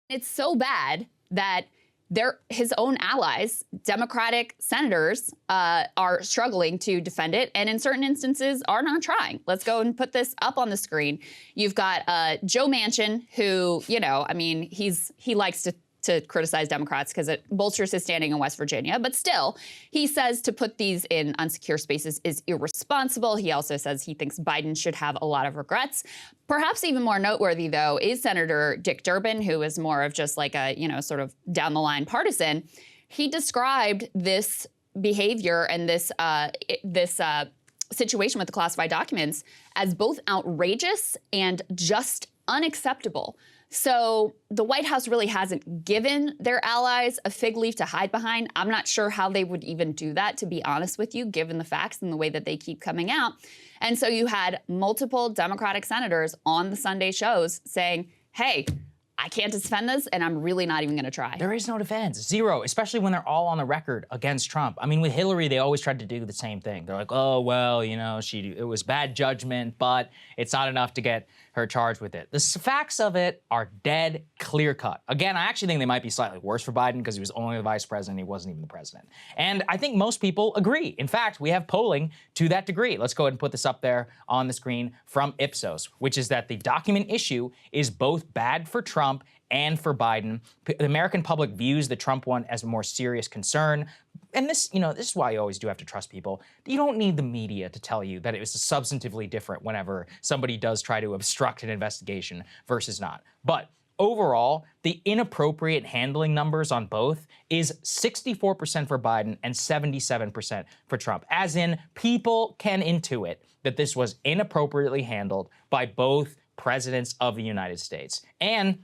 It's so bad that his own allies, Democratic senators, are struggling to defend it, and in certain instances are not trying. Let's go and put this up on the screen. You've got Joe Manchin, who, he likes to criticize Democrats because it bolsters his standing in West Virginia. But still, he says to put these in unsecure spaces is irresponsible. He also says he thinks Biden should have a lot of regrets. Perhaps even more noteworthy, though, is Senator Dick Durbin, who is more of just like a, sort of down the line partisan. He described this behavior and this situation with the classified documents as both outrageous and just unacceptable. So the White House really hasn't given their allies a fig leaf to hide behind. I'm not sure how they would even do that, to be honest with you, given the facts and the way that they keep coming out. And so you had multiple Democratic senators on the Sunday shows saying, hey, I can't defend this, and I'm really not even going to try. There is no defense. Zero, especially when they're all on the record against Trump. I mean, with Hillary, they always tried to do the same thing. They're like, oh, well, it was bad judgment, but it's not enough to get her charged with it. The facts of it are dead clear-cut. Again, I actually think they might be slightly worse for Biden because he was only the vice president. He wasn't even the president. And I think most people agree. In fact, we have polling to that degree. Let's go ahead and put this up there on the screen from Ipsos, which is that the document issue is both bad for Trump and for Biden. The American public views the Trump one as a more serious concern. And this is why you always do have to trust people. You don't need the media to tell you that it was substantively different whenever somebody does try to obstruct an investigation versus not. But overall, the inappropriate handling numbers on both is 64% for Biden and 77% for Trump. As in, people can intuit that this was inappropriately handled by both presidents of the United States. And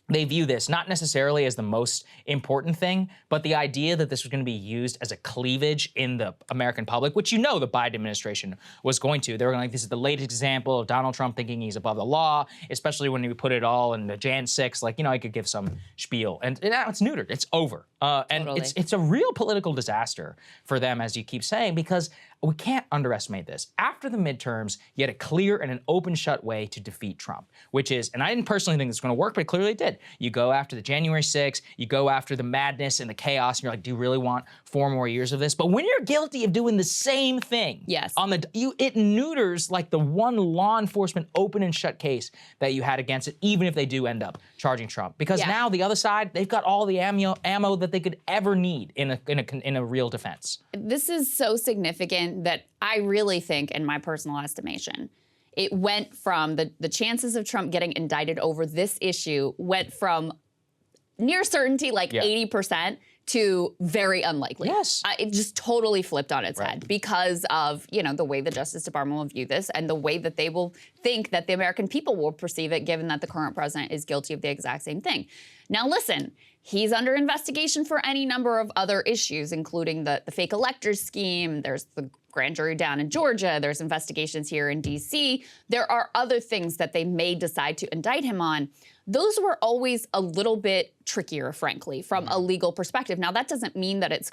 they view this not necessarily as the most important thing, but the idea that this was going to be used as a cleavage in the American public, which the Biden administration was going to. They were like, this is the latest example of Donald Trump thinking he's above the law, especially when you put it all in the Jan 6, I could give some spiel. And now it's neutered. It's over. And Totally. it's a real political disaster for them, as you keep saying, because we can't underestimate this. After the midterms, you had a clear and an open shut way to defeat Trump, which is, and I didn't personally think this was going to work, but it clearly did. You go after the January 6th, you go after the madness and the chaos, and you're like, do you really want 4 more years of this? But when you're guilty of doing the same thing, yes, it neuters like the one law enforcement open and shut case that you had against it, even if they do end up charging Trump. Because now the other side, they've got all the ammo that they could ever need in a real defense. This is so significant that I really think, in my personal estimation, it went from the chances of Trump getting indicted over this issue went from near certainty, 80%, to very unlikely. Yes. It just totally flipped on its head because of, the way the Justice Department will view this and the way that they will think that the American people will perceive it, given that the current president is guilty of the exact same thing. Now, listen, he's under investigation for any number of other issues, including the fake electors scheme. There's the grand jury down in Georgia. There's investigations here in D.C. There are other things that they may decide to indict him on. Those were always a little bit trickier, frankly, from a legal perspective. Now, that doesn't mean that it's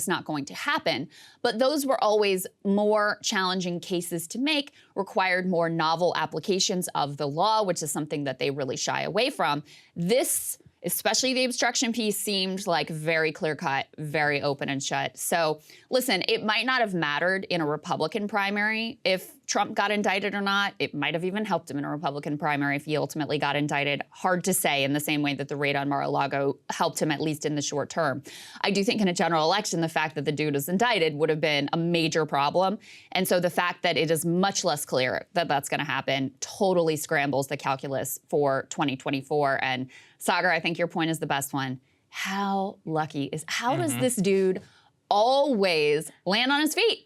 not going to happen, but those were always more challenging cases to make, required more novel applications of the law, which is something that they really shy away from. This, especially the obstruction piece, seemed like very clear-cut, very open and shut. So, listen, it might not have mattered in a Republican primary if Trump got indicted or not. It might have even helped him in a Republican primary if he ultimately got indicted. Hard to say, in the same way that the raid on Mar-a-Lago helped him, at least in the short term. I do think in a general election, the fact that the dude is indicted would have been a major problem. And so the fact that it is much less clear that that's going to happen totally scrambles the calculus for 2024. And Saagar, I think your point is the best one. How does this dude always land on his feet?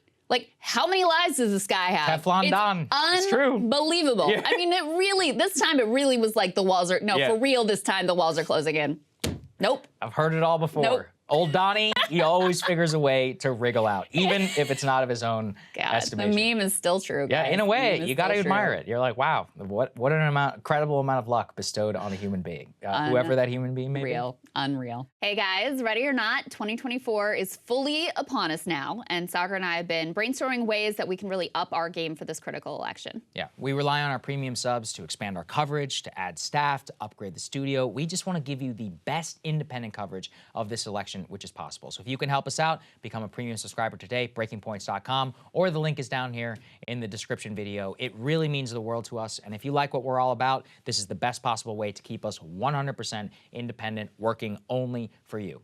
How many lives does this guy have? Teflon Don. It's true. Unbelievable. Yeah. I mean, this time it really was like the walls are, for real this time the walls are closing in. Nope. I've heard it all before. Nope. Old Donnie, he always figures a way to wriggle out, even if it's not of his own God, estimation. the meme is still true, guys. Yeah, in a way, The meme is you got to still admire true. it. You're like, wow, what an incredible amount of luck bestowed on a human being, whoever that human being may be. Real, unreal. Hey guys, ready or not, 2024 is fully upon us now, and Saagar and I have been brainstorming ways that we can really up our game for this critical election. Yeah, we rely on our premium subs to expand our coverage, to add staff, to upgrade the studio. We just want to give you the best independent coverage of this election, which is possible. So if you can help us out, become a premium subscriber today, breakingpoints.com, or the link is down here in the description video. It really means the world to us, and if you like what we're all about, this is the best possible way to keep us 100% independent, working only for you.